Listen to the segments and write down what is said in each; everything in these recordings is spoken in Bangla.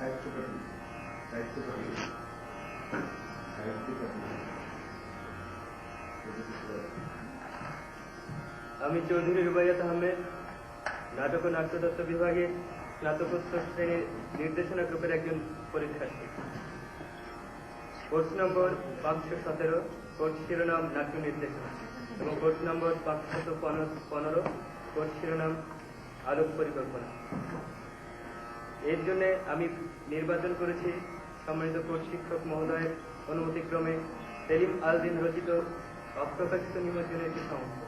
আমি চৌধুরী রুবাইয়াত আহমেদ, নাটক ও নাট্যতত্ত্ব বিভাগে স্নাতকোত্তর শ্রেণীর নির্দেশনা গ্রুপের একজন পরীক্ষার্থী। কোর্স নম্বর 517, কোর্স শিরোনাম নাট্য নির্দেশনা, এবং কোর্স নম্বর 515, কোর্স শিরোনাম আলোক পরিকল্পনা। এর জন্য আমি নির্বাচন করেছি সম্মানিত কোর্স শিক্ষক মহোদয়ের অনুমতিক্রমে সেলিম আল-দিন রচিত অপ্রকাশিত নিমজ্জনের একটি সংস্থা।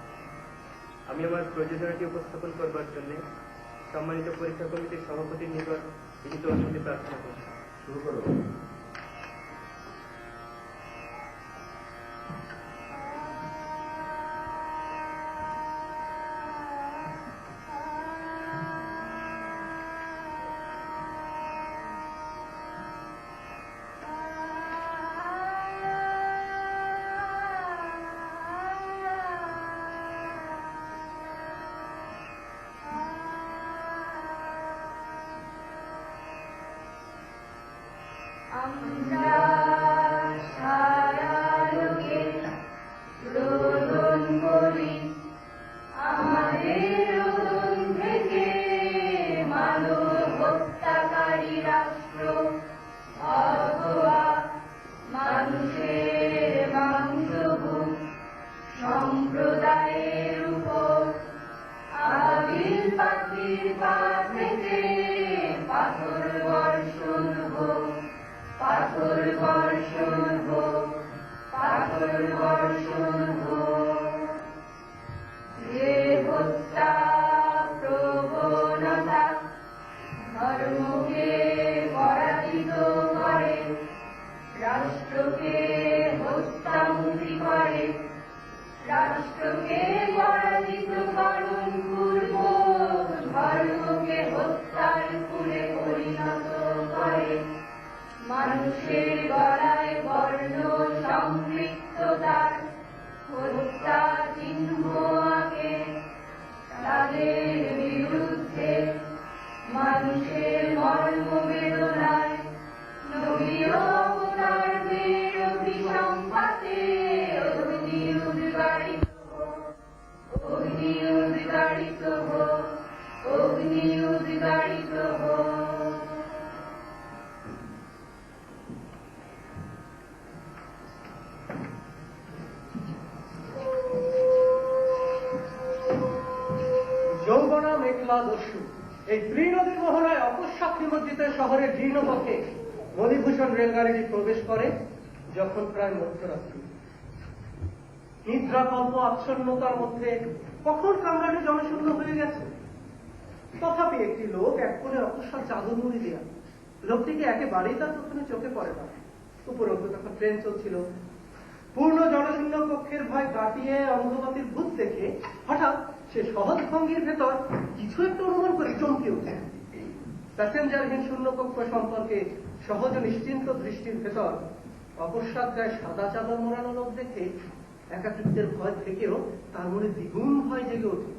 আমি আমার প্রযোজনাটি উপস্থাপন করবার জন্য সম্মানিত পরীক্ষা কমিটির সভাপতির নিকট লিখিত অনুমতি প্রার্থনা করছি। শুরু করব। এই ত্রিনদীর মোহনায় অকস্মাৎ নিমজ্জিত শহরের জীর্ণপথে মণিভূষণ রেলগাড়িটি প্রবেশ করে যখন প্রায় মধ্যরাত্রি। নিদ্রাকল্প আচ্ছন্নতার মধ্যে কখন কামরাটি জনশূন্য হয়ে গেছে। তথাপি একটি লোক এক কোণে অকস্মাৎ চাদর মুড়ি দেয়া। লোকটিকে একেবারেই তার প্রথমে চোখে পড়ে না। উপরন্তু তখন ট্রেন চলছিল। পূর্ণ জনশূন্য কক্ষের ভয় কাটিয়ে অন্ধকাতির ভূত দেখে হঠাৎ সে সহজ ভঙ্গির ভেতর কিছু একটা অনুমান করে চমকে ওঠে। প্যাসেঞ্জারহীন শূন্য কক্ষ সম্পর্কে সহজ নিশ্চিন্ত দৃষ্টির ভেতর অকস্মাৎ গায়ে সাদা চাদর মোড়ানো লোক দেখে একাকিত্বের ভয় থেকেও তার মনে দ্বিগুণ ভয় জেগে ওঠে।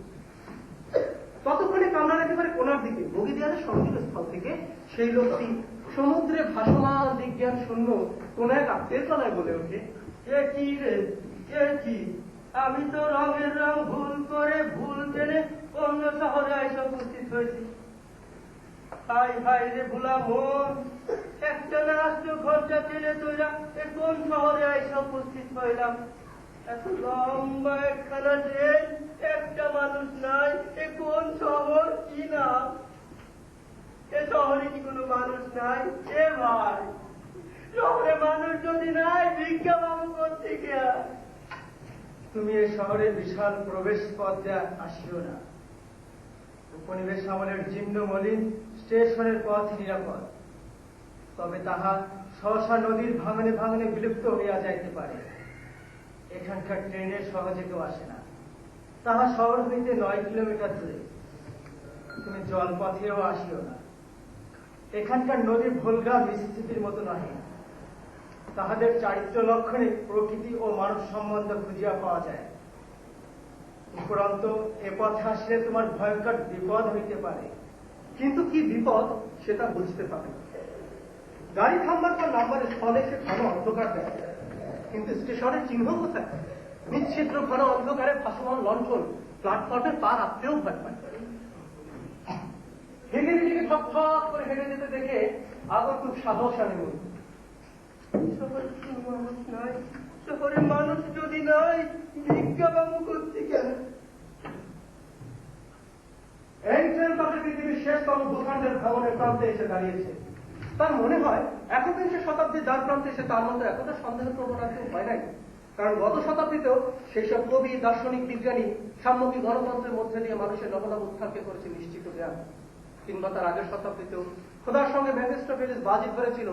ততক্ষণে কামরার একেবারে কোনার দিকে বগি দেওয়ালের সঙ্গীত স্থল থেকে সেই লোকটি সমুদ্রে ভাসমান বিজ্ঞান শূন্য কোন এক আত্মের তলায় বলে ওঠে, এ কি রে, এ কি? আমি তো রঙের রং ভুল করে ভুল জেনে অন্য শহরে এসে উপস্থিত হয়েছি। হাই হাই রে ভুলা মন, একটা না আসতো ঘরটা চেনে তোরা এ কোন শহরে এসে উপস্থিত হইলাম। এত লম্বা একখানা ট্রেন, একটা মানুষ নাই, এ কোন শহর, কি নাম? এ শহরে কি কোনো মানুষ নাই? এ ভাই, শহরে মানুষ যদি নাই ভিক্ষা বাবু কোত্থেকে? তুমি এই শহরের বিশাল প্রবেশ পথে আসিও না। উপনিবেশ আমলের জীর্ণ মলিন স্টেশনের পথ নিরাপদ, তবে তাহা সহসা নদীর ভাঙনে ভাঙনে বিলুপ্ত হইয়া যাইতে পারে। এখানকার ট্রেনের সহজে কেউ আসে না, তাহা শহর হইতে 9 কিলোমিটার দূরে। তুমি জলপথেও আসিও না। এখানকার নদী ভোলগা মিসিসিপির মতো নহে। তাহাদের চারিত্র লক্ষণে প্রকৃতি ও মানব সম্বন্ধ খুঁজিয়া পাওয়া যায়। উপরন্ত এ পথে আসলে তোমার ভয়ঙ্কর বিপদ হইতে পারে, কিন্তু কি বিপদ সেটা বুঝতে পারে। গাড়ি থামবার পর নাম্বারের স্থলে সে ঘন অন্ধকার দেয়, কিন্তু স্টেশনের চিহ্ন কোথায়? নিচ্ছিদ্র ঘন অন্ধকারে ভাসমান লণ্ঠন প্ল্যাটফর্মে পা রাখতেও ভয় পায়। হেঁটে নিজেকে ঠক ঠক করে হেঁটে যেতে দেখে আবার খুব সাহস আনে মনে। শহরে কি মানুষ নাই? শহরে মানুষ যদি নাই, ভিক্ষা পাবো করতে কেন? এই ট্রেন তাদের পৃথিবীর শেষতম ভূখণ্ডের ভ্রমণের প্রান্তে এসে দাঁড়িয়েছে। তার মনে হয় একবিংশ শতাব্দীর দ্বার প্রান্তে এসে তার মতো এতটা সন্দেহ প্রবণ আর কেউ হয় নাই। কারণ গত শতাব্দীতেও সেই সব কবি, দার্শনিক, বিজ্ঞানী সাম্যকী গণতন্ত্রের মধ্যে দিয়ে মানুষের নবনব উত্থানকে করেছে নিশ্চিত জ্ঞান। কিংবা তার আগের শতাব্দীতেও খোদার সঙ্গে মেফিস্টোফেলিস বাজি ধরেছিল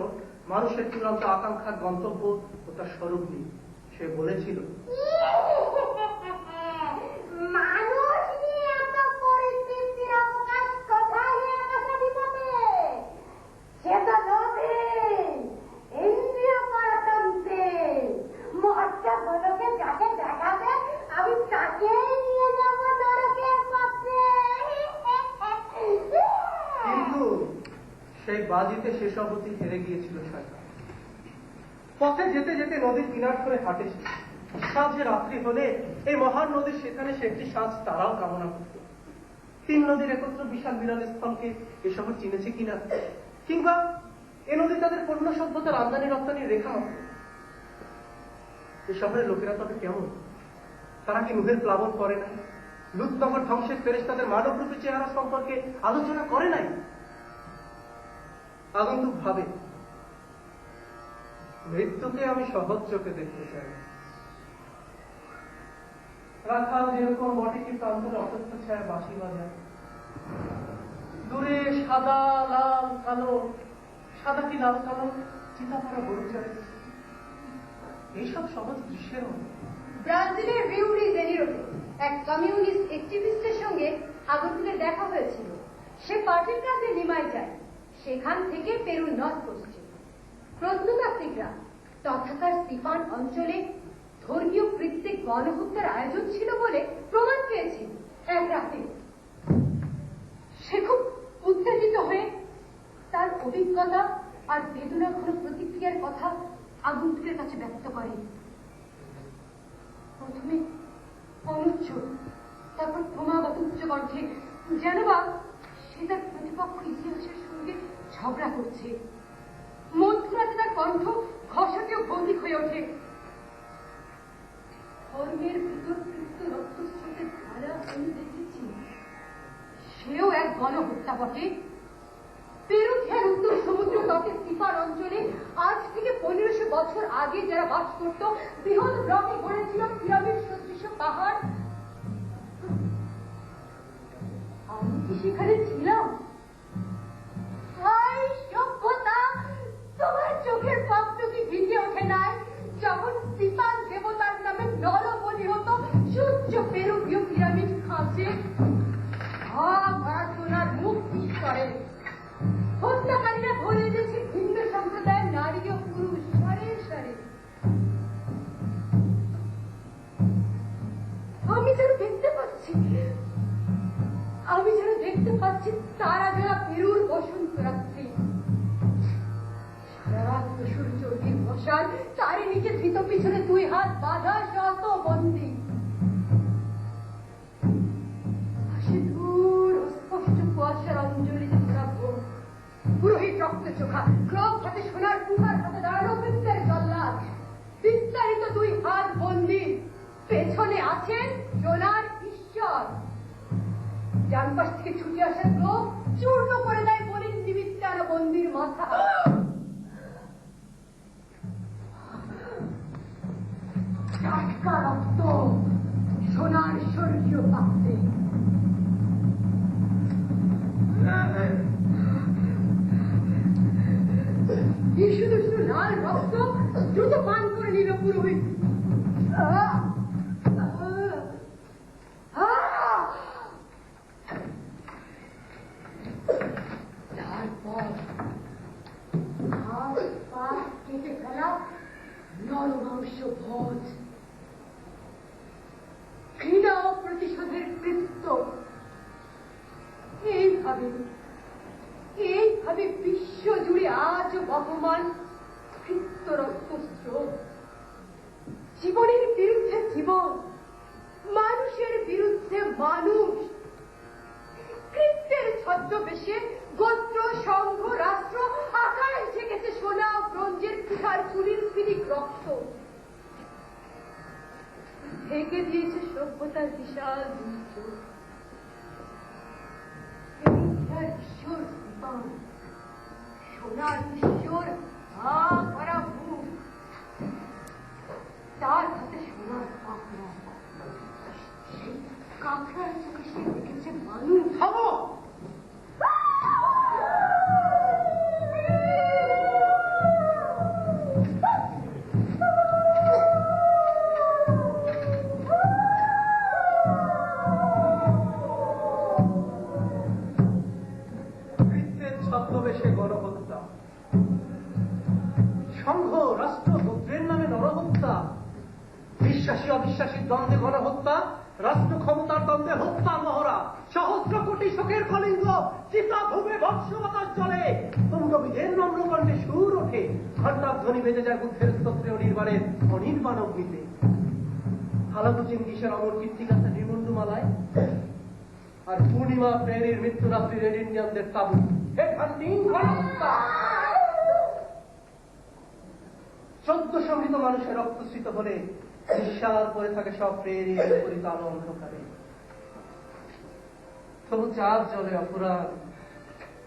মানুষের চূড়ান্ত আকাঙ্ক্ষার গন্তব্য ও তার স্বরূপ নিয়ে। সে বলেছিল, মানুষ নিয়ে এত পরিতৃপ্তির অবকাশ কোথায় আকাশে বিপদে? সে তো নদী, ইন্দ্রিয় পরতন্ত্রে। মহত্তা বলকে যাকে দেখাবে, আমি তাকেই নিয়ে যাব নরকের পথে। কিন্তু সেই বাজিতে শেষ অবধি হেরে গিয়েছিল শয়তান। পথে যেতে যেতে নদীর কিনার করে হাঁটেছে। সাঁঝে রাত্রি হলে এই মহান নদীর সেখানে সে একটি সাঁঝ তারাও কামনা করত। তিন নদীর একত্র বিশাল বিরাল স্থলকে এ শহর চিনেছে কিনা, কিংবা এ নদী তাদের পণ্য সভ্যতার আমদানি রপ্তানির রেখা মাত্র। এ শহরের লোকেরা তবে কেমন? তারা কি নুহের প্লাবন করে নাই? লুৎনগর ধ্বংসের ফেরেশতাদের মানবরূপী চেহারা সম্পর্কে আলোচনা করে নাই? আগন্তুক ভাবে, মৃত্যুকে আমি সহজ চোখে দেখতে চাই। রাখাল যেরকম বটিকে প্রান্তরে অসত্য ছায়া বাঁশি বাজায়, দূরে সাদা লাল কালো, সাদা কি লাল কালো চিতাপাড়া গরু চড়ে, এইসব সহজ দৃশ্যের মধ্যে ব্রাজিলের রিও ডি জেনিরোতে এক কমিউনিস্ট অ্যাক্টিভিস্টের সঙ্গে আগন্তুকের দেখা হয়েছিল। সে পার্টির কাজে লিমায় যায়। সেখান থেকে পেরুর নর্থ পশ্চিম প্রত্নতাত্ত্বিকরা তথাকার সিপান অঞ্চলে ধর্মীয় কৃত্যে গণহত্যার আয়োজন ছিল বলে প্রমাণ পেয়েছিল এক রাতে। সে খুব উত্তেজিত হয়ে তার অভিজ্ঞতা আর বেদনাঘন প্রতিক্রিয়ার কথা আগন্তুকের কাছে ব্যক্ত করে। প্রথমে অনুচ্চ, তারপর ক্রমাগত উচ্চ কণ্ঠে, যেন বা সে তার প্রতিপক্ষ ইতিহাসের সঙ্গে ঝগড়া করছে। মধ্যরাতে তার কণ্ঠ ঘষাটেও ভৌতিক হয়ে ওঠে। ধর্মের বিতর্কিত রক্তস্রোতের ধারা আমি দেখেছি। সেও এক গণহত্যা বটে। পেরুথিয়ার উত্তর সমুদ্র তটে সিপার অঞ্চলে আজ থেকে 1500 বছর আগে যারা বাস করত, বৃহৎ ব্লকে গড়েছিল পিরামিড সদৃশ পাহাড়। আমি কি সেখানে ছিলাম? সভ্যতা, তোমার চোখের পাপটা কি ভিজে ওঠে নাই যখন সিপান দেবতার নামে নরবলি হতো সূর্য পেরুভীয় পিরামিড খাঁচে? সোনার মুখ করে হত্যাকারীরা ভরে দিয়েছে ভিন্ন সম্প্রদায়ের নারী ও পুরুষ সারে সারে। আমি যেন দেখতে পাচ্ছি তারা যারা পেরুর বসন্ত রাত্রি। সারা রাত সূর্য বসার তারই নিচে ধৃত পিছনে 2 হাত বাঁধা শত বন্দী। কুয়াশার অঞ্জলিতে ধরা ভোর, পুরোহিত রক্ত চোখা, ক্রোধ হাতে সোনার কুমার হাতে দাঁড়ানো বৃত্তের জল্লাদ, বিস্তারিত 2 হাত বন্দি, পেছনে আছেন সোনার ঈশ্বর। ডানপাশ থেকে ছুটে আসা ক্রোধ চূর্ণ করে দেয় বলির নিমিত্তে আনা বন্দির মাথা। টাটকা রক্ত সোনার স্বর্গীয় পাত্রে। শুধু শুধু লাল রক্ত দ্রুত পান করে নিল পুরোহিত। তারপর হাত পা কেটে ফেলা নরমাংস ভোজ, ঘৃণা ও প্রতিশোধের কৃত্য। এইভাবে বিশ্ব জুড়ে আজও বহমান সমান কৃত্য রক্তস্রোত। জীবনের বিরুদ্ধে জীবন, মানুষের বিরুদ্ধে মানুষ। কৃত্যের ছদ্মবেশে গোত্র, সংঘ, রাষ্ট্র আকাশ ঝেঁকেছে সোনা, ব্রোঞ্জের পিঠার চুলির ফিরিক রক্ত। ঢেকে দিয়েছে সভ্যতার বিশাল দুর্যোগ। ঈশ্বর বিমান, সোনার ঈশ্বর হা করা মুখ, তার হাতে সোনার কাঁকড়া। সেই কাঁকড়ার চোখে সে দেখেছে মানুষ। থামো! কৃত্যের ছদ্মবেশে গণহত্যা, সংঘ, রাষ্ট্র, গোত্রের নামে নরহত্যা, বিশ্বাসী অবিশ্বাসীর দ্বন্দ্বে গণহত্যা, রাষ্ট্র ক্ষমতার দ্বন্দ্বে হত্যা মহড়া, সহস্র কোটি শোকের কলিঙ্গ, চিতা ভূমে ভৎস বাতাস চলে, তুঙ্গবিদের নম্রকণ্ঠে সুর ওঠে, ঘণ্টাধ্বনি বেজে যায় বুদ্ধের স্তোত্রেও নির্বাণের অনির্বাণ অগ্নিতে। হালাকু চিঙ্গিসের অমর কীর্তিগাথা নির্মণ্ডমালায়, আর পূর্ণিমা প্রেরীর মৃত্যুরাত্রি রেড ইন্ডিয়ানদের তাবু। গণহত্যা, 1400 মৃত মানুষের রক্তস্রিত হলে নিঃশ্বাস পরে থাকে সব প্রেরীর বিপরীত আলো অন্ধকারে। তবু চাঁদ জলে অপরাধ,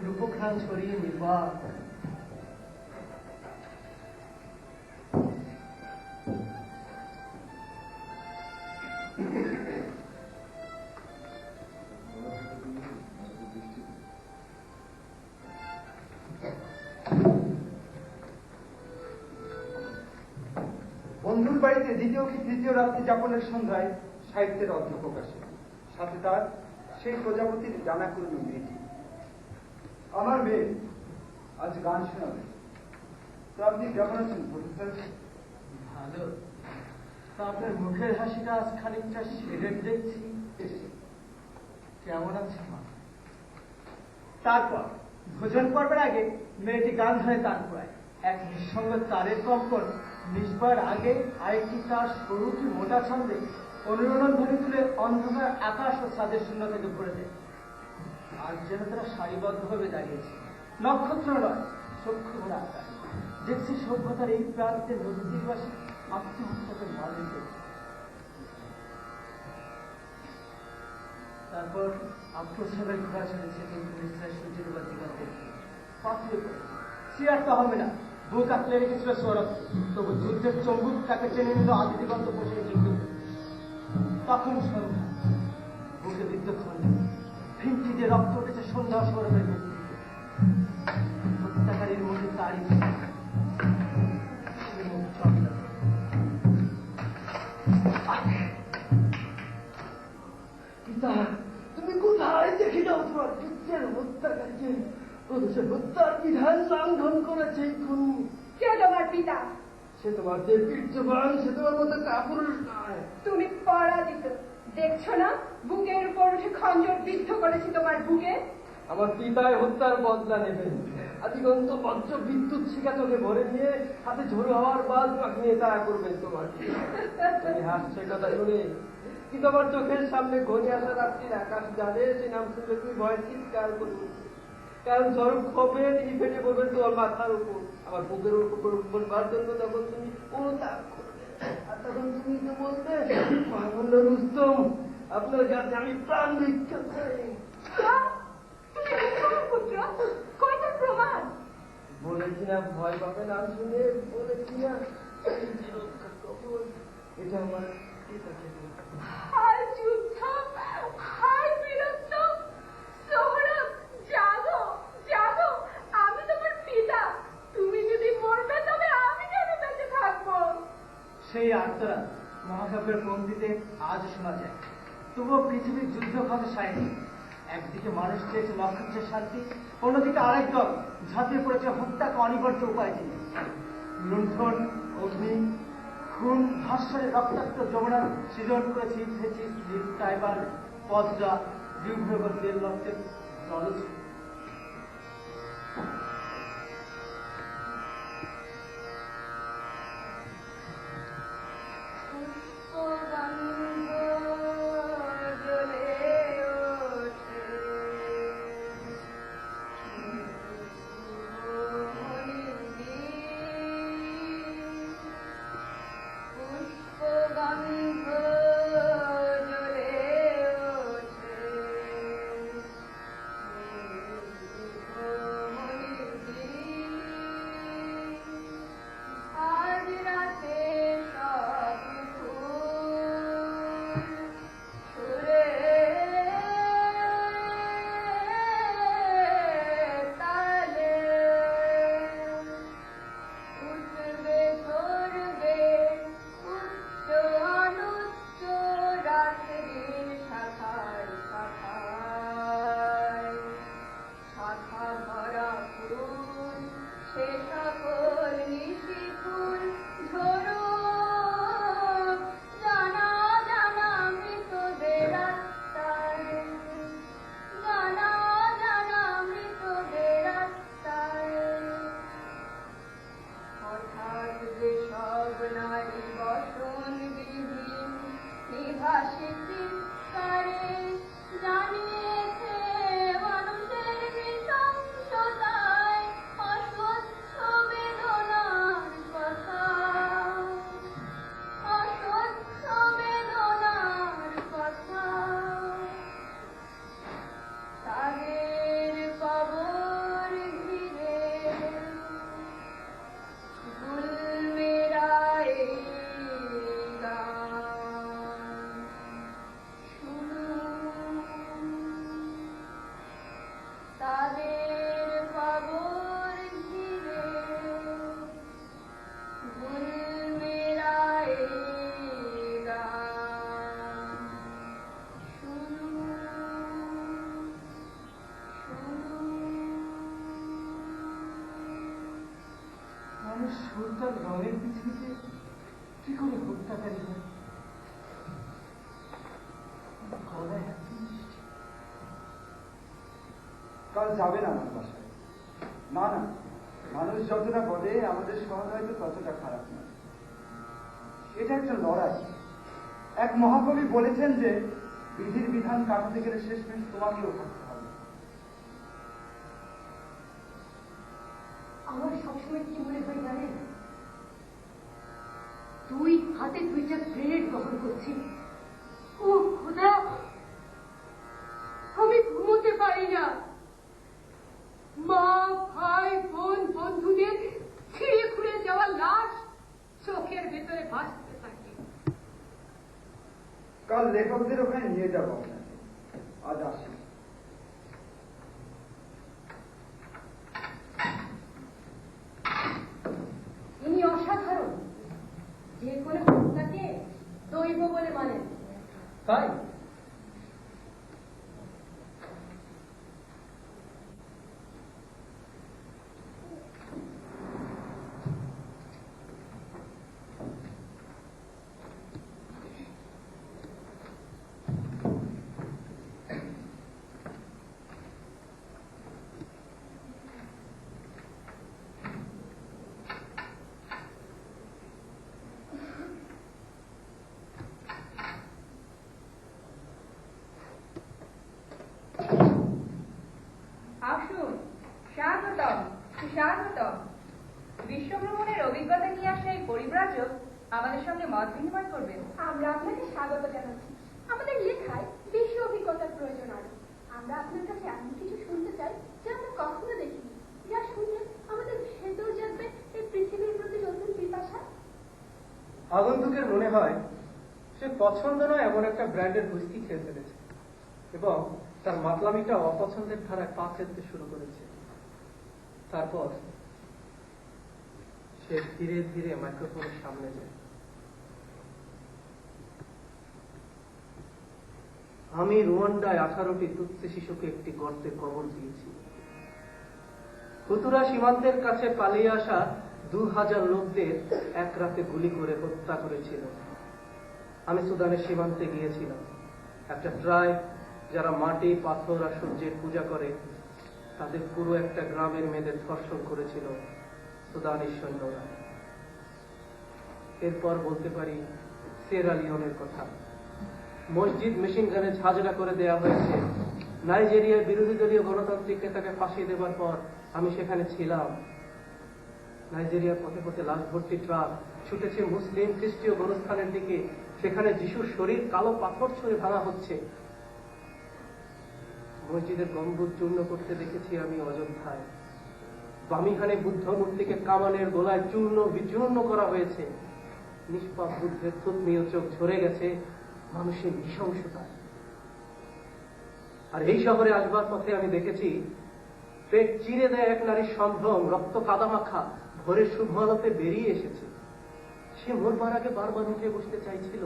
রূপঘ্রাণ ছড়িয়ে নির্বাক। বন্ধুর বাড়িতে দ্বিতীয় কি তৃতীয় রাত্রি যাপনের সন্ধ্যায় সাহিত্যের অধ্যাপক আসে, সাথে তার সেই প্রজাপতির ডানা কুড়ানো মেয়েটি। আমার মেয়ে আজ গান শোনাবে। তো আপনি কেমন আছেন প্রফেসর? ভালো। তা আপনার মুখের হাসিটা আজ খানিকটা সেরে দেখছি। কেমন আছে মা? তারপর ভোজন পর্বের আগে মেয়েটি গান ধরে তার পড়ায়। এক নিঃসঙ্গ তারের কম্পন নিষ্বার আগে আরেকটি তার সরু কি মোটা ছন্দে অনুরণন ধ্বনি তুলে অন্ধকার আকাশ ও ছাদের শূন্যতাকে ভরে দেয়। আর যেন তারা সারিবদ্ধভাবে দাঁড়িয়েছে, নক্ষত্র নয়, চক্ষু ভরা আকাশ। দেখছি সভ্যতার এই প্রান্তে নদীবাসী আত্মহত্যাকে মালিন করছে। তারপর আত্মসেবায় ঘোরা ছেড়েছে, কিন্তু নিশ্চয় সূর্যের বা দিগন্তে পাথরে পড়েছে। সে আর তো হবে না, বুক আঁকলে রেখেছিল সৌরভ। তবু যুদ্ধের চম্বুক তাকে টেনে নিল আদি দিগন্ত বসে যুদ্ধ। তখন সন্ধ্যা, বুকে বিদ্ধ খন্ড, ফিনটি দিয়ে রক্ত উঠেছে সন্ধ্যা সৌরভের মুখ থেকে। হত্যাকারীর মধ্যে তারই তুমি কোথায় দেখি যাও তোমার পুত্রের হত্যাকারীকে? প্রদেশের হত্যার বিধান লঙ্ঘন করেছে খুন। কে তোমার পিতা? সে তোমার যে বীর্যবান, সে তোমার মতো কাপুরুষ নয়। তুমি পরাজিত। দেখছো না বুকের উপর উঠে খঞ্জর বিদ্ধ করেছি তোমার বুকে। আমার পিতায় হত্যার বদলা নেবেন। আদিগন্ত বজ্র বিদ্যুৎ শিখা চোখে ভরে নিয়ে হাতে ঝোড়ো হওয়ার বাদ নিয়ে তারা করবেন তোমাকে। তুমি হাসছে কথা শুনে, কিন্তু আমার চোখের সামনে ঘনিয়ে আসা রাত্রির আকাশ জানে, সে নাম শুনলে তুমি ভয় চিৎকার করবে। কারণ ঝড় খবে তিনি ফেটে পড়বেন তোমার মাথার উপর। আমার বুকের উপর বলবার জন্য তখন তুমি অনুতাপ করবে, আর তখন তুমি তো বলবে, মহামূল্য রুস্তম, আপনার কাছে আমি প্রাণ ভিক্ষা চাই। প্রমাণ বলেছি না ভয় পাবে না শুনে, বলেছি না এটা আমার হায় যুদ্ধ, হায় বীরত্ব। সৌরভ, জাগো জাগো, আমি তোমার পিতা। তুমি যদি মরবে তবে আমি কেন বেঁচে থাকবো? সেই আর্তরা মহাকাব্যের পঙ্ক্তিতে আজ শোনা যায়। তবুও পৃথিবীর যুদ্ধ ক্ষমতা সায়নি। একদিকে মানুষ চেয়েছে নক্ষত্রের শান্তি, অন্যদিকে আরেক দল ঝাঁপিয়ে পড়েছে হত্যাকে অনিবার্য উপায় দিয়ে। লুণ্ঠন, অগ্নি, খুন, ভাস্বরের রক্তাক্ত যমুনা সৃজন করেছে ইথেচিস, টাইবার, পদ্মা, বিভ্রগতির লক্ষ্যের জলজ। মানুষ সুলতান রঙের পৃথিবীতে কি করে হত্যাকারী হয়? গলায় এত মিষ্টি। কাল যাবে না আমার বাসায়। না না, মানুষ যতটা বলে আমাদের শহর হয়তো ততটা খারাপ নয়। এটা একটা লড়াই। এক মহাকবি বলেছেন যে বিধির বিধান কাটাতে গেলে শেষমেশ তোমাকেও থাকতে হবে। আমার সবসময় কি মনে হয় জানেন, তুই হাতে দুইটা গ্রেনেড বহন করছিস। ও খোদা, আমি ঘুমোতে পারি না। মা, ভাই, বোন, বন্ধুদের ছিঁড়ে খুঁড়ে যাওয়া লাশ চোখের ভেতরে ভাসতে থাকে। কাল লেখকদের ওখানে নিয়ে যাবো আপনাকে। আজ আসি। ইনি অসাধারণ, যে কোনো হত্যাকে দৈব বলে মানেন। তাই আসুন, স্বাগতম, সুস্বাগতম। বিশ্বভ্রমণের অভিজ্ঞতা নিয়ে আসা এই পরিব্রাজক আমাদের সঙ্গে মত বিনিময় করবেন। আমরা আপনাকে স্বাগত জানাচ্ছি। আমাদের লেখায় বেশি অভিজ্ঞতার প্রয়োজন আরো। আমরা আপনার কাছে এমন কিছু শুনতে চাই যা আমরা কখনো দেখিনি, যা শুনলে আমাদের ভেতর জাগবে এই পৃথিবীর প্রতি নতুন পিপাসা। আগন্তুকের মনে হয় সে পছন্দ নয় এমন একটা ব্র্যান্ডের হুইস্কি খেয়ে ফেলেছে এবং তার মাতলামিটা অপছন্দের ধারায় পা ফেলতে শুরু করেছে। তারপর সে ধীরে ধীরে মাইক্রোফোনের সামনে যায়। আমি রুয়ান্ডায় 18টি তুৎসি শিশুকে একটি গর্তে কবর দিয়েছি। হুতুরা সীমান্তের কাছে পালিয়ে আসা 2000 লোকদের এক রাতে গুলি করে হত্যা করেছিল। আমি সুদানের সীমান্তে গিয়েছিলাম। একটা ট্রাইব যারা মাটি, পাথর আর সূর্যের পূজা করে, তাদের পুরো একটা গ্রামের মেয়েদের ধর্ষণ করেছিল সুদানের সৈন্যরা। এরপর বলতে পারি সিয়েরা লিওনের কথা। মসজিদ মেশিন গানে ঝাঁঝরা করে দেওয়া হয়েছে। নাইজেরিয়ার বিরোধী দলীয় গণতান্ত্রিক নেতাকে ফাঁসি দেবার পর আমি সেখানে ছিলাম। নাইজেরিয়ার পথে পথে লাশ ভর্তি ট্রাক ছুটেছে মুসলিম খ্রিস্টীয় গণস্থানের দিকে। সেখানে যিশুর শরীর কালো পাথর ছুঁড়ে ভাঙা হচ্ছে। মসজিদের গম্বুজ চূর্ণ করতে দেখেছি আমি অযোধ্যায়। বামিহানে বুদ্ধ মূর্তিকে কামানের গোলায় চূর্ণ বিচূর্ণ করা হয়েছে। নিষ্পাপ বুদ্ধের থুতনীয় চোখ ঝরে গেছে মানুষের নৃশংসতায়। আর এই শহরে আসবার পথে আমি দেখেছি পেট চিরে দেয় এক নারীর সম্ভ্রম রক্ত কাদামাখা ভোরের শুভ আলোতে বেরিয়ে এসেছে। সে মরবার আগে বারবার উঠে বসতে চাইছিল।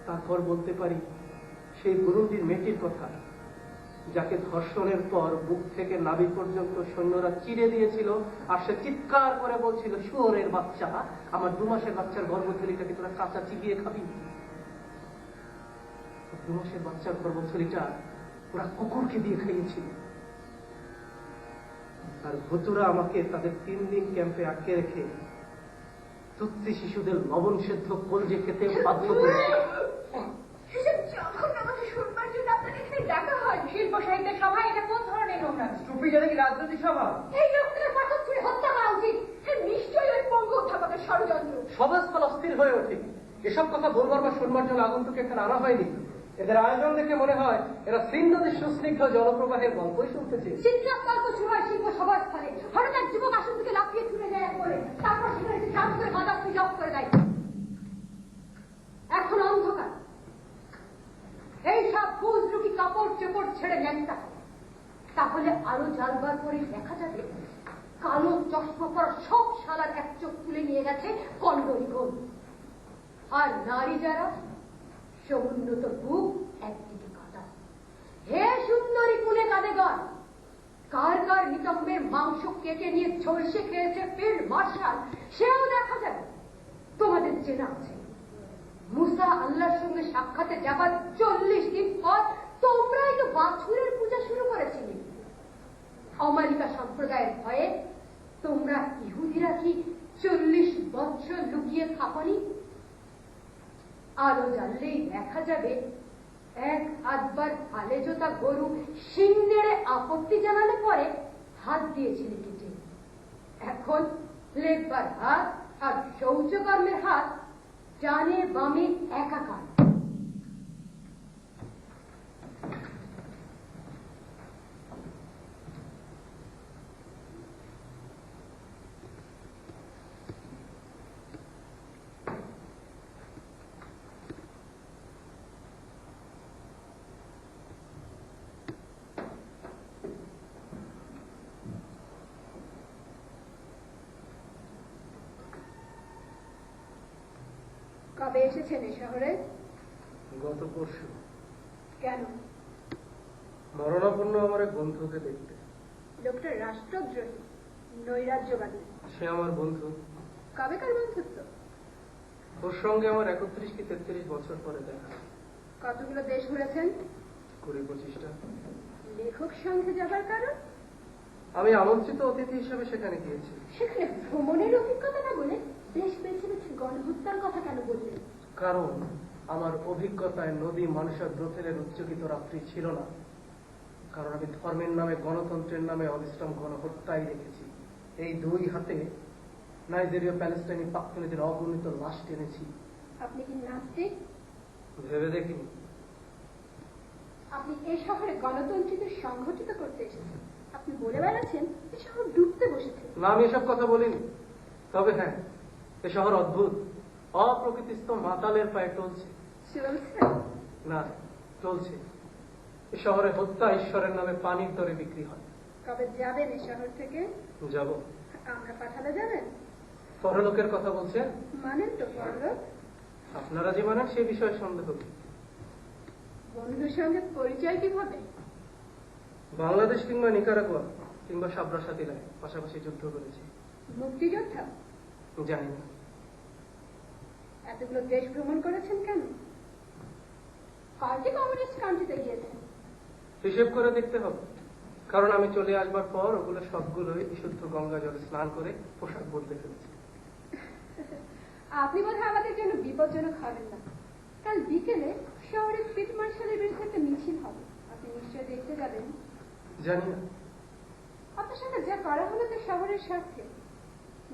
তারপর বলতে পারি সেই বুরুন্ডির মেয়েটির কথা, যাকে ধর্ষণের পর বুক থেকে নাভি পর্যন্ত সৈন্যরা চিরে দিয়েছিল, আর সে চিৎকার করে বলছিল, শুয়োরের বাচ্চা, আমার 2 মাসের বাচ্চার গর্ভথলিটাকে তোরা কাঁচা চিবিয়ে খাবি। 2 মাসের বাচ্চার গর্ভথলিটা ওরা কুকুরকে দিয়ে খাইয়েছিল। আর হুতুরা আমাকে তাদের 3 দিন ক্যাম্পে আটকে রেখে তুৎসি শিশুদের লবণ সেদ্ধ কলজে খেতে বাধ্য করেছে। যখন আমাকে শুনবার জন্য আপনাকে এখানে ডাকা হয়, শিল্প সাহিত্যের সভা এটা কোন ধরনের নোংরামি? স্টুপিড কি রাজনৈতিক সভা? এই লোকদের পাথর ছুঁড়ে হত্যা করা উচিত। নিশ্চয়ই ওই পঙ্গু অধ্যাপকের ষড়যন্ত্র। সদস্থল অস্থির হয়ে ওঠে। এসব কথা বলবার বা শুনবার জন্য আগন্তুকে এখানে আনা হয়নি। এদের আয়োজন দেখে মনে হয় এরা সিন নদীর সুস্নিগ্ধ জলপ্রবাহের গল্পই শুনতেছে। চিত্রাস্কল্প শুরু শিল্প সভার স্থলে হঠাৎ এক যুবক আসন থেকে লাফিয়ে ছুটে যায় এক বলে, তারপর সেখানে একটি ঝাঁপ করে বাধা সুযোগ করে দেয়। এখন অন্ধকার, এই সব বুজরুকি কাপড় চোপড় ছেড়ে ন্যাংটা, তাহলে আলো জ্বালবার পরে দেখা যাবে কালো চশমা পরা সব শালার এক চোখ তুলে নিয়ে গেছে কন্ডরি গোল। আর নারী যারা, সমুন্নত বুক একদিকে কাটা। হে সুন্দরী কুলে কাদেগণ, কার কার নিতম্বের মাংস কে কেটে নিয়ে ঝলসে খেয়েছে ফিল্ড মার্শাল, সেও দেখা যাবে। তোমাদের চেনা আছে, মুসা আল্লাহর সঙ্গে সাক্ষাতে যাবার 40 দিন পর তোমরাই তো বাছুরের পূজা শুরু করেছিলে। অমালিকা সম্প্রদায়ের ভয়ে তোমরা ইহুদিরা কি 40 বছর লুকিয়ে থাকনি? আরো জানলেই দেখা যাবে এক আধবার ফালে জোতা গরু শিং নেড়ে আপত্তি জানালে পরে হাত দিয়েছিলে কেটে। এখন লেখবার হাত আর শৌচকর্মের হাত ডানে বামে একাকার। কবে এসেছেন এ শহরে? গত পরশু। কেন? মরণাপন্ন আমার এক বন্ধুকে দেখতে। লোকটা রাষ্ট্রদ্রোহী, নৈরাজ্যবাদী। সে আমার বন্ধু। কবেকার বন্ধুত্ব? ওর সঙ্গে আমার 31 কি 33 বছর পরে দেখা। কতগুলো দেশ ঘুরেছেন? 20-25টা। লেখক সঙ্গে যাবার কারণ? আমি আমন্ত্রিত অতিথি হিসেবে সেখানে গিয়েছি। সেখানে ভ্রমণের অভিজ্ঞতা না বলে দেশ বেছে বেছে গণহত্যার কথা কেন বললেন? কারণ আমার অভিজ্ঞতায় নদী মানুষের ব্রথেলের উচ্চকিত রাত্রি ছিল না। কারণ আমি ধর্মের নামে, গণতন্ত্রের নামে অবিশ্রাম গণহত্যাই দেখেছি। এই দুই হাতে নাইজেরীয় প্যালেস্টাইনি পাক্তনীদের অগণিত লাশ টেনেছি। আপনি কি নাস্তিক? ভেবে দেখিনি। আপনি এ শহরে গণতন্ত্রীদের সংগঠিত করতে এসেছেন। আপনি বলে বেড়াচ্ছেন এ শহর ডুবতে বসেছে। না, আমি এসব কথা বলিনি। তবে হ্যাঁ, এ শহর অদ্ভুত, অপ্রকৃতিস্থ মাতালের পায়ে টলছে। চলছে? না, চলছে। এ শহরে হত্যা ঈশ্বরের নামে পানির দরে বিক্রি হয়। কবে যাবেন এ শহর থেকে? যাব। আমরা পাঠালে যাবেন? পরলোকের কথা বলছেন? মানেন তো পরলোক? আপনারা যে মানেন সে বিষয়ে সন্দেহ কি? বন্ধুর সঙ্গে পরিচয় কিভাবে? বাংলাদেশ কিংবা নিকারাগুয়া কিংবা সাবরাসাতিলায় পাশাপাশি যুদ্ধ করেছি। মুক্তিযোদ্ধা? জানি না। এতগুলো দেশ ভ্রমণ করেছেন কেন? কয়টি কমিউনিস্ট কান্ট্রিতে গিয়েছেন? হিসেব করে দেখতে হবে। কারণ আমি চলে আসবার পর ওগুলো সবগুলোই বিশুদ্ধ গঙ্গা জলে স্নান করে পোশাক বদলে ফেলেছি। আপনি বোধহয় আমাদের জন্য বিপজ্জনক হবেন না। কাল বিকেলে শহরে ফিল্ড মার্শালের বিরুদ্ধে একটা মিছিল হবে। আপনি নিশ্চয় দেখতে যাবেন। জানি না। আপনার সঙ্গে যা করা হলো তো শহরের স্বার্থে।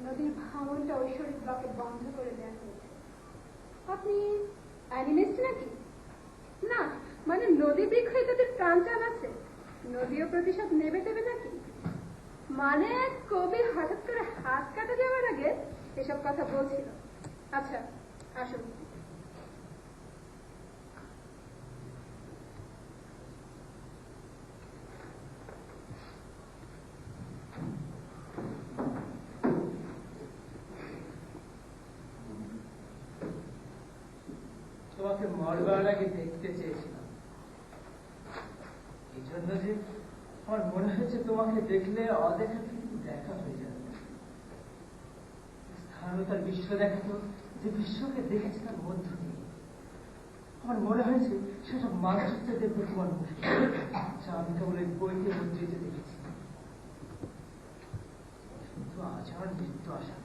নদীর ভাঙনটা ঐশ্বরিক ব্লকে বন্ধ করে দেওয়া হয়েছে। আপনি অ্যানিমিস্ট নাকি? না, মানে নদী বিক্ষয়িতদের প্রাণ চান আছে, নদীও প্রতিশোধ নেবে দেবে নাকি? মানে কবি হঠাৎ করে হাত কাটা যাওয়ার আগে এসব কথা বলছিল। আচ্ছা, আসুন। তোমাকে মরবার আগে দেখতে চেয়েছিলাম, এই জন্য যে আমার মনে হয়েছে তোমাকে দেখলে অদেখা পৃথিবী দেখা হয়ে যাবে। স্থানতার বিশ্ব দেখাতো যে বিশ্বকে দেখেছে তার মধ্য দিয়ে। আমার মনে হয়েছে সেসব মানচিত্রের প্রতিমান যা আমি কেবল এই বইতে মুদ্রিত দেখেছি। কিন্তু আজ আমার মৃত্যু আসা।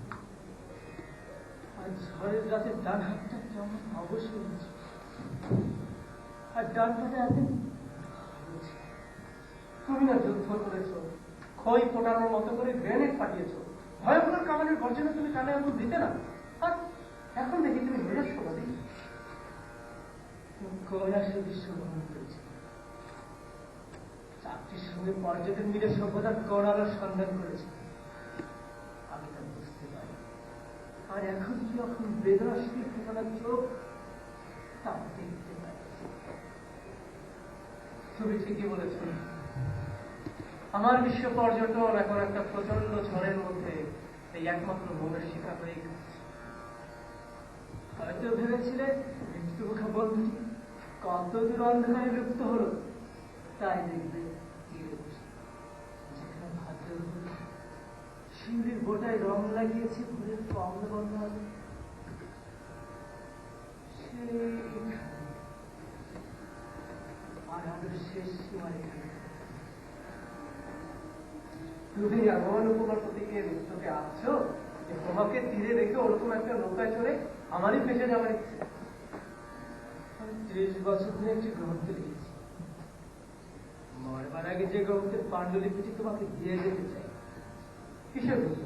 আজ ঝড়ের রাতে ডান হাতটা কেমন অবশ্যই হয়েছে, আর ডান পাটা এত তুমি না যুদ্ধ করেছ, খই ফোটানোর মতো করে গ্রেনেড পাঠিয়েছ, ভয়ঙ্কর কামানের গর্জনে তুমি কানে আঙুল দিতে না, আর এখন দেখি তুমি নিরস্ববাদী। কৈলাসের দৃশ্য গ্রহণ করেছে, চাকরির সঙ্গে পর্যটন মিলে সভ্যতার করার সন্ধান করেছে। আমি তা বুঝতে পারি, আর এখন যখন বেদনাশীল ঠিকানার চোখ তা দেখতে পাই। তুমি ঠিকই বলেছ। আমার বিশ্ব পর্যটন এখন একটা প্রচন্ড ঝড়ের মধ্যে এই একমাত্র মনের শিকার হয়ে গেছে। হয়তো ভেবেছিলে মৃত্যুমুখা বন্ধুটি কত দূর অন্ধকারে লুপ্ত হলো, তাই দেখবে তীরে বসে যেখানে ভাদ্র শিউলির গোটায় রং লাগিয়েছে ভোরের কমলবর্ণ আলো। আর আলোর শেষ সীমার এখানে তুমি এমন উপকার প্রতিকে তোকে আসছো যে তোমাকে তীরে রেখে ওরকম একটা নৌকায় চড়ে আমারই ফেসে যাওয়ার ইচ্ছে। আমি 30 বছর ধরে একটি গ্রহণকে লিখেছি, মরবার আগে যে গ্রহণের পাণ্ডুলিপিটি তোমাকে দিয়ে যেতে চাই। কিসের বুঝি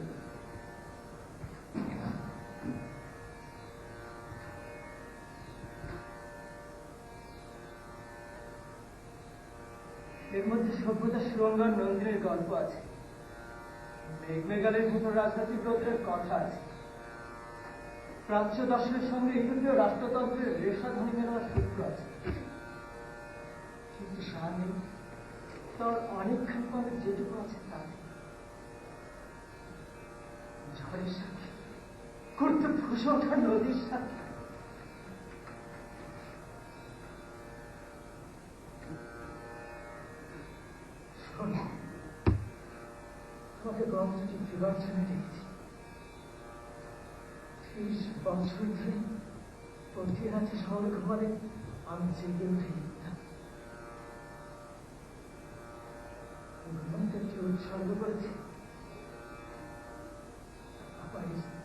এর মধ্যে সভ্যতা সুরঙ্গার নন্দিনীর গল্প আছে, মেঘমেঘালের ভিতর রাজনৈতিক রৌদ্রের কথা আছে, প্রাচ্য দর্শনের সঙ্গে ইউরোপীয় রাষ্ট্রতন্ত্রের রেশাধ্বনি মেলার সূত্র আছে। কিন্তু সামনে তার অনেকখানি পরে যেটুকু আছে তাতে ঝড়ের সাথে করতে ফুসে ওঠা নদীর সাথে তোমাকে গল্পটি ফেরার জন্য দেখেছি। 30 বছর ধরে প্রতি রাতে শহরে ঘুমালে আমি জেগে উঠে লিখতাম। ঘুমটাকে উৎসর্গ করেছে আমার স্ত্রীকে।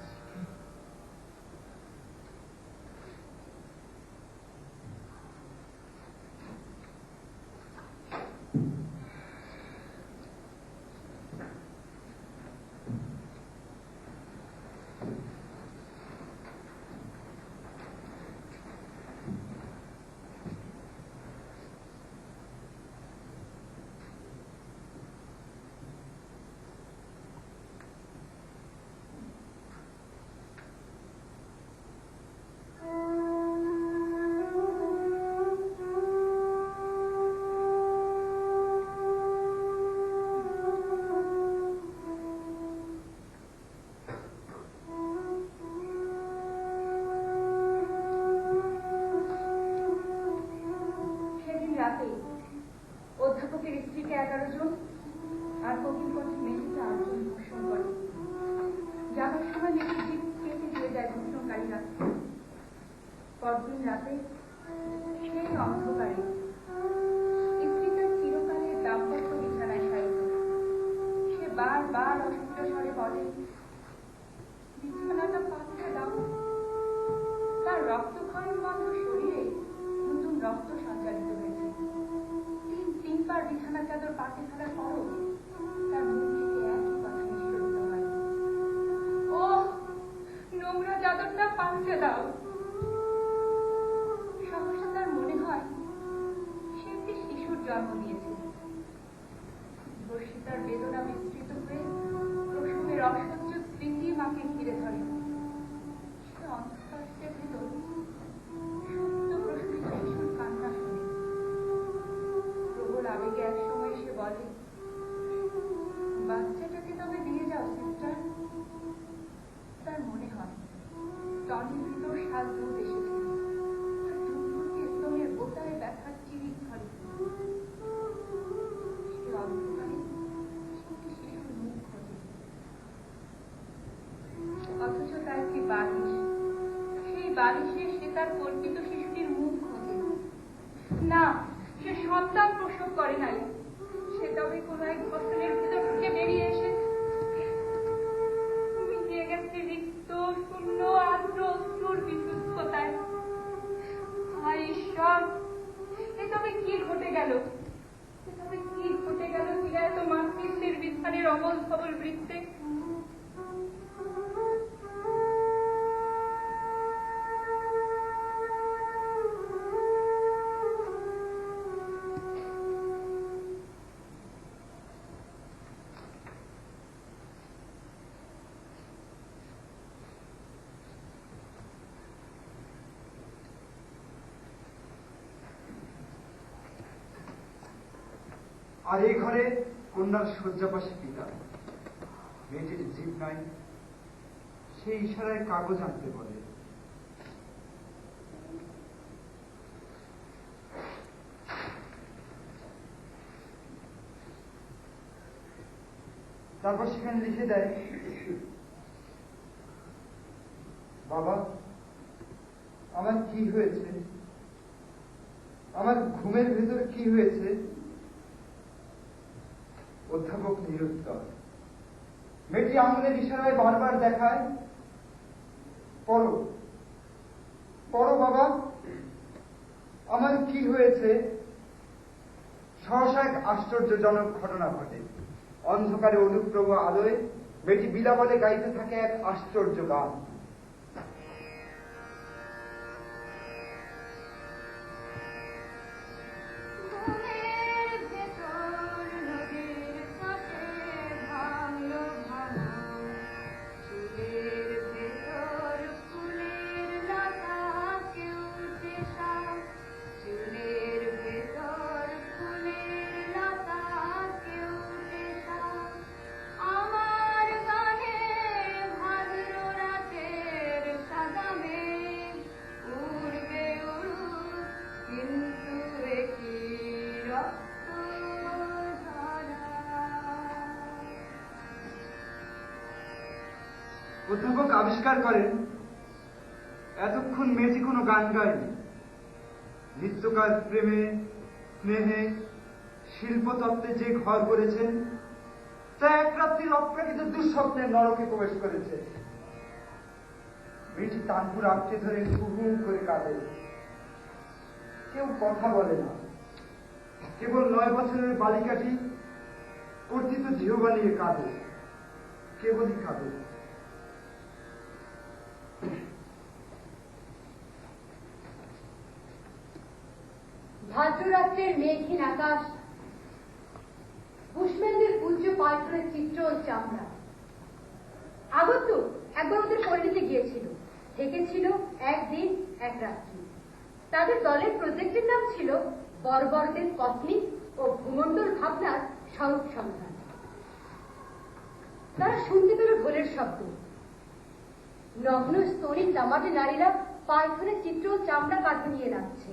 অধ্যাপকের স্ত্রীকে 11 জন আর কবিরগঞ্জ মেঝেতে 8 জন ধর্ষণ করে। যাবার সময় মেয়েটির জিভ কেটে দিয়ে যায় ধর্ষণকারীরা। পরদিন রাতে সেই অন্ধকারে স্ত্রী তার চিরকালের দাম্পত্য বিছানায় শায়িত। সে বারবার অসুস্থ স্বরে বলে, বিছানাটা পাততে দাও। তার রক্তক্ষরণ বন্ধ শরীরে নতুন রক্ত সঞ্চারিত হয়েছে। 3বার বিছানা চাদর পাতে ফেলার পরও তার মুখ থেকে একই কথা নিঃসরিত হয়, ও নোংরা চাদরটা পাল্টে দাও। সহসা তার মনে হয় সে একটি শিশুর জন্ম দিয়েছে। ধর্ষিতার বেদনা বিস্তৃত হয়ে প্রসবের অসহ্য স্মৃতি মাকে ঘিরে ধরে। সে অন্তঃস্থের ভেতর সত্য প্রসূত শিশুর কান্না শুনে। প্রবল আবেগে এক সময় সে বলে, বাচ্চাটাকে তবে দিয়ে যাও সিস্টার। তার মনে হয় টনির ভিতর 7 দুধ এসেছে। দুধকে স্তনের বোতায় ব্যথার চিরিক ধরে। সে অন্ধকারে একটি শিশুর মুখ খোঁজে, অথচ তার একটি বালিশ। সেই বালিশে সে তার কল্পিত শিশুটির মুখ খোঁজে। না, সে সন্তান প্রসব করে নাই। সে তবে কোন এক ঘটনের ভিতর থেকে বেরিয়ে এসে মিলিয়ে গেছে রিক্ত শূন্য আদ্র অশ্রুর বিশুদ্ধতায়। হায় ঈশ্বর, এ তবে কি ঘটে গেল? এ তবে কি ঘটে গেল চিরায়ত মাতৃত্বের বিধানের অমল সবল বৃত্তে? আর এই ঘরে কন্যার শয্যাপাশে পিতা। মেয়েটির জিভ নাই, সেই ইশারায় কাগজ আনতে বলে। তারপর সেখানে লিখে দেয়, বাবা আমার কি হয়েছে, আমার ঘুমের ভেতর কি হয়েছে? অধ্যাপক নিরুত্তর। মেয়েটি আঙুলের ইশারায় বারবার দেখায়, পড়ো পড়ো বাবা, আমার কি হয়েছে? সহসা এক আশ্চর্যজনক ঘটনা ঘটে। অন্ধকারে অনুপ্রভ আলোয় মেয়েটি বিলাবলে গাইতে থাকে এক আশ্চর্য গান। অধ্যাপক আবিষ্কার করেন, এতক্ষণ মেয়েটি কোনো গান গায়নি। নৃত্যকার প্রেমে, স্নেহে, শিল্পতত্ত্বে যে ঘর করেছেন তা এক রাত্রির অপ্রাকৃত দুঃস্বপ্নের নরকে প্রবেশ করেছে। মেয়েটি তানপুর আঁকড়ে ধরে হুহু করে কাঁদে। কেউ কথা বলে না, কেবল 9 বছরের বালিকাটি কর্তৃত জিহ্বা নিয়ে কাঁদে, কেবলই কাঁদে। ভাদ্ররাত্রের মেঘহীন আকাশ, বুশম্যানদের পূজ্য পাথরের চিত্র ও চামড়া। আগত একবার ওদের পরিণীতে গিয়েছিল, থেকেছিল একদিন এক রাত্রি। তাদের দলের প্রজেক্টের নাম ছিল বর্বরদের কসমিক ও ভূমণ্ডল ভাবনার স্বরূপ সন্ধান। তারা শুনতে পেল ঢোলের শব্দ। নগ্ন স্তরী দামাটে নারীরা পাথরের চিত্র ও চামড়া কাঁধে নিয়ে নাচছে।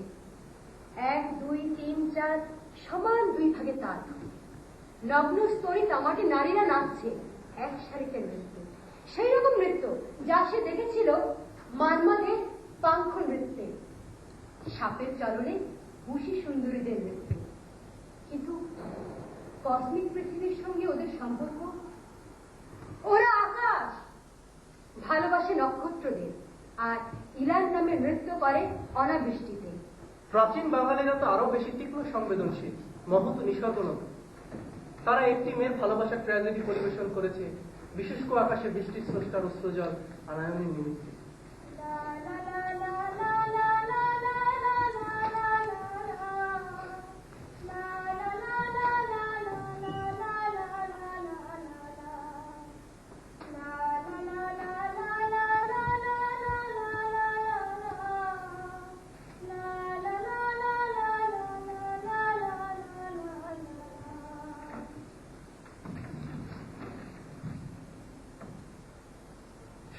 1, 2, 3, 4 সমান 2 ভাগে তাল। নগ্ন স্তরী তামাটে নারীরা নাচছে এক সারিতে নৃত্য, সেই রকম নৃত্য যা সে দেখেছিল মানমাদের পাঙ্খ নৃত্যে, সাপের চলনে হুশি সুন্দরীদের নৃত্য। কিন্তু কসমিক পৃথিবীর সঙ্গে ওদের সম্পর্ক, ওরা আকাশ ভালোবাসে নক্ষত্রদের, আর ইলান নামে নৃত্য করে অনাবৃষ্টিতে। প্রাচীন বাঙালিরা তো আরো বেশি তীক্ষ্ণ সংবেদনশীল, মহৎ নিঃস্বাদনতা। তারা একটি মেয়ের ভালোবাসার ট্র্যাজেডি পরিবেশন করেছে বিশুষ্ক আকাশে বৃষ্টির স্রষ্টার অস্ত্রজল আনায়নের নিমিত্তে।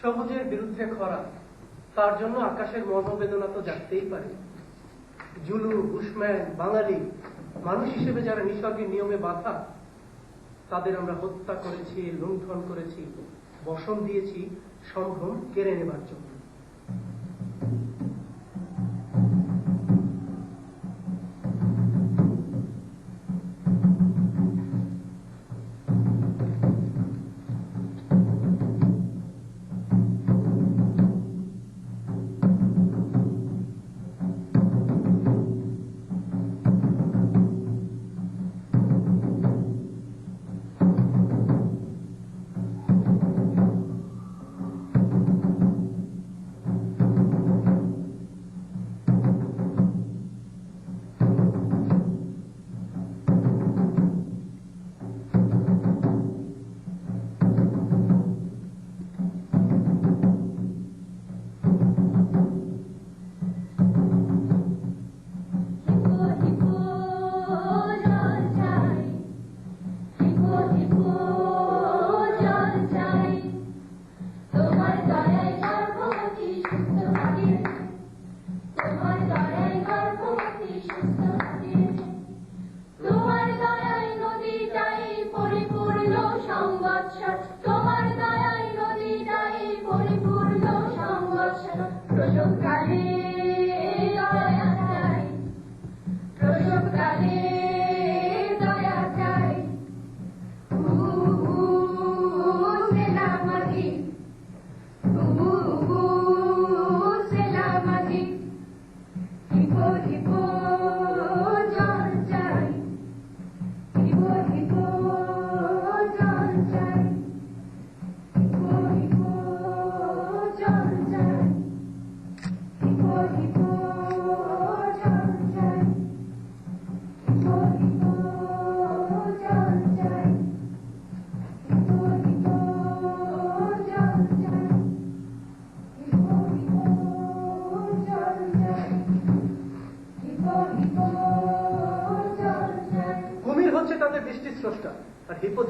সবুজের বিরুদ্ধে খরা, তার জন্য আকাশের মর্মবেদনা তো জাগতেই পারে। জুলু, বুশম্যান, বাঙালি মানুষ হিসেবে যারা নিসর্গের নিয়মে বাধা, তাদের আমরা হত্যা করেছি, লুণ্ঠন করেছি, বসন দিয়েছি সম্ভ্রম কেড়ে নেবার জন্য।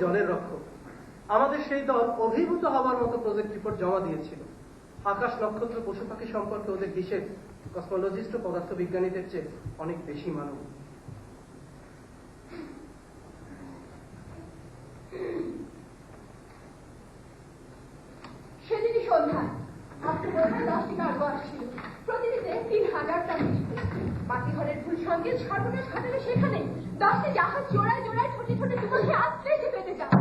জলের রক্ষক। আমাদের সেই দল অভিভূত হবার মতো প্রজেক্ট রিপোর্ট জমা দিয়েছিল। আকাশ নক্ষত্র পশু পাখি সম্পর্কে ওদের হিসেব কসমোলজিস্ট ও পদার্থবিজ্ঞানীদের চেয়ে অনেক বেশি মানব। সেদিনই সন্ধ্যায় আপনার বোধহয় 10টি কার্গো আসছিল, প্রতিদিনে 3000টা মিষ্টি। বাকি ঘরের ভুল সঙ্গে সর্বনাশ ঘটালে সেখানে 10টি জাহাজ জোড়ায় জোড়ায় ছোটে ছোটে দুপাশে আছড়ে যে পেতে যায়।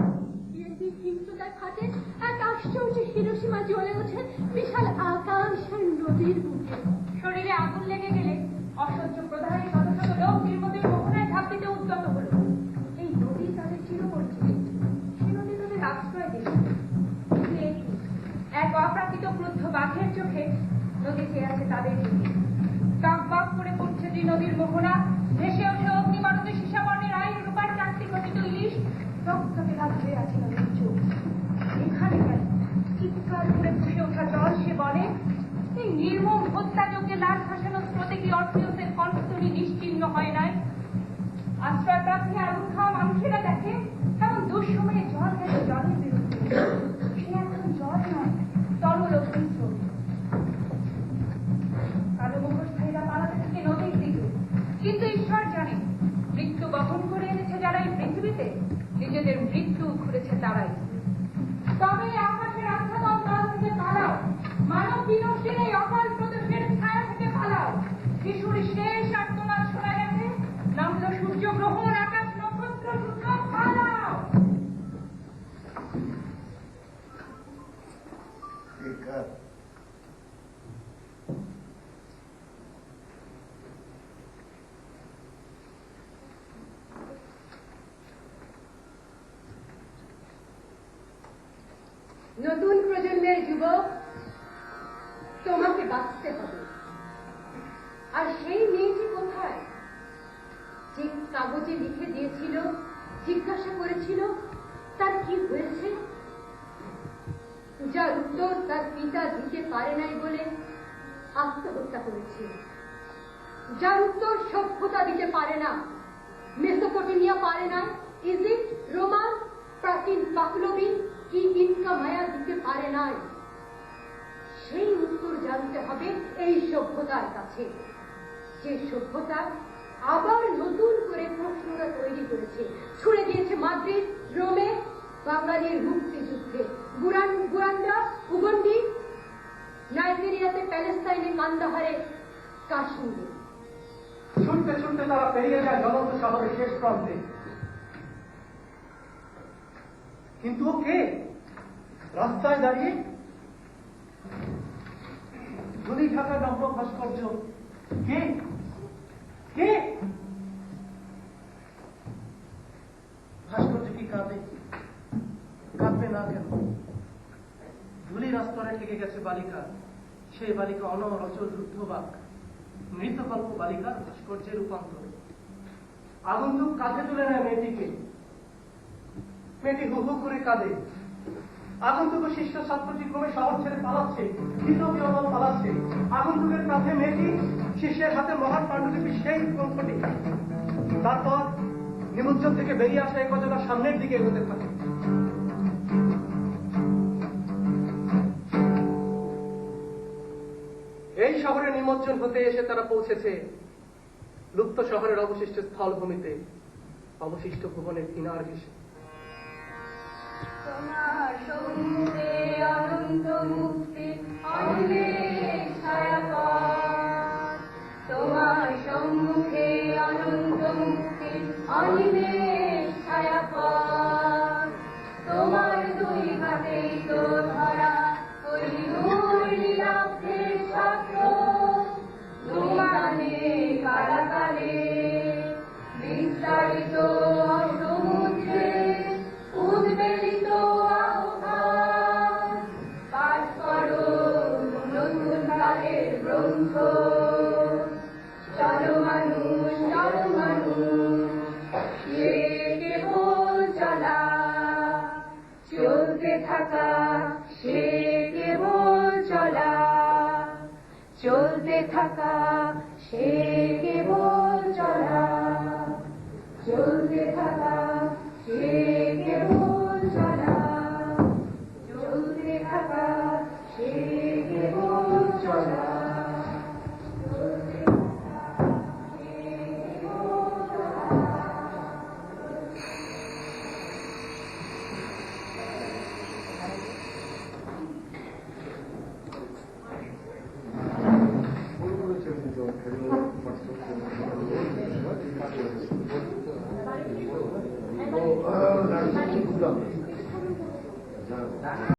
বিএনপির হিংস্রতায় ফাটে এক আশ্চর্য হিরোশিমা জ্বলে ওঠে বিশাল আকাশ আর নদীর বুকে। শরীরে আগুন লেগে গেলে অসহ্য প্রদাহে শত শত লোক নির্মদের মোহনায় ঝাঁপ দিতে উদ্যত হল। এই নদী তাদের চিরপরিচিত, সে নদী তাদের আশ্রয় দিল। এক অপ্রাকৃত ক্রুদ্ধ বাঘের চোখে নদী চেয়ে আছে তাদের দিকে। কাক বাক করে পড়ছে যে নদীর মোহনা, ভেসে ওঠে অগ্নিমানবে সীসাবর্ণের আইন রূপার 4টি খচিত ইলিশ। রক্তকে লাল হয়ে আছে নদীর চোখ। এখানে কেন চিৎকার করে ভেসে ওঠা জল সে বলে, এই নির্মম হত্যাযজ্ঞে লাশ ভাসানো স্রোতে কি অর্থিয়সের কণ্ঠধ্বনি নিশ্চিহ্ন হয় নাই? আশ্রয় প্রার্থী আগুন খাওয়া মানুষেরা দেখে এমন দুঃসময়ে জল গেল জলের বিরুদ্ধে। সে এখন জল নয়, তরল অগ্নিস্রোত। কালো মুখোশধারীরা পালাতে থাকে নদীর দিকে, কিন্তু ঈশ্বর জানে মৃত্যু বহন করে এনেছে যারা এই পৃথিবীতে, নিজেদের মৃত্যু ঘুরেছে তারাই। তবে আকাশের আচ্ছাদন তল থেকে পালাও, মানব বিনষ্টের এই অকাল প্রদেশের ছায়া থেকে পালাও। শিশুর শেষ আর্তনাদ শোনা গেছে, নামলো সূর্যগ্রহণ, আকাশ নক্ষত্র সূত্র, পালাও। নতুন প্রজন্মের যুবক, তোমাকে বাঁচতে হবে। আর সেই মেয়েটি কোথায় যে কাগজে লিখে দিয়েছিল, জিজ্ঞাসা করেছিল তার কি হয়েছে, যার উত্তর তার পিতা দিতে পারে নাই বলে আত্মহত্যা করেছে, যার উত্তর সভ্যতা দিতে পারে না, মেসোপটেমিয়া পারে না, ইজিপ্ট, রোমান, প্রাচীন পাকলবি কি ইনকা মায়া দিতে পারে নাই, সেই উত্তর জানতে হবে এই সভ্যতার কাছে, যে সভ্যতা আবার নতুন করে প্রশ্নটা তৈরি করেছে, ছুড়ে দিয়েছে মাদ্রিদ, রোমে, বাঙালির মুক্তিযুদ্ধে, বুরান্ডা, উগন্ডি, নাইজেরিয়াতে, প্যালেস্তাইনে, কান্দাহারে, কাশ্মীরে। ছুটতে ছুটতে তারা পেরিয়ে যায় জ্বলন্ত শহরের শেষ প্রান্তে। কিন্তু ও কে? রাস্তায় দাঁড়িয়ে ধুলি ঢাকা নব্য ভাস্কর্য, কে কে? ভাস্কর্য কি কাঁদে? কাঁদবে না কেন? ধুলি রাস্তায় থেকে গেছে বালিকা, সেই বালিকা অনর অচল রুদ্ধবাক, মৃতকল্প বালিকার ভাস্কর্যের রূপান্তর। আগন্তুক কাঁধে তুলে নেয় মেয়েটিকে, মেয়েটি হু হু করে কাঁদে। আগন্তুক শিষ্য ছাত্রটি ক্রমে শহর ছেড়ে পালাচ্ছে, দ্বিতীয় পালাচ্ছে। আগন্তুকের কাছে মেয়েটি, শিষ্যের হাতে মহান পাণ্ডুলিপি সেই গ্রন্থটি। তারপর নিমজ্জন থেকে বেরিয়ে আসা এক কতটা সামনের দিকে এগোতে থাকে। এই শহরে নিমজ্জন হতে এসে তারা পৌঁছেছে লুপ্ত শহরের অবশিষ্ট স্থলভূমিতে, অবশিষ্ট ভুবনের কিনার ঘেঁষে। তোমার সম্মুখে অনন্ত মুক্তি অনিমেষ ছায়াপথ, তোমার সম্মুখে অনন্ত মুক্তি অনিমেষ ছায়াপথ, তোমার দুই হাতেই তো ধরা ওই নূর নীলাব্দের ছাত্র, তোমারে কারাকালে বিস্তারিত সমুদ্রে উদ্বেলিত আহ্বান, পাঠ করো নতুন কালের গ্রন্থ। চলো মানুষ, চলো মানুষ, সে কেবল চলা, চলতে থাকা, সে কেবল চলা, চলতে থাকা, সে কেবল চলা, চলতে থাকা, সে কেবল চূড়ান্ত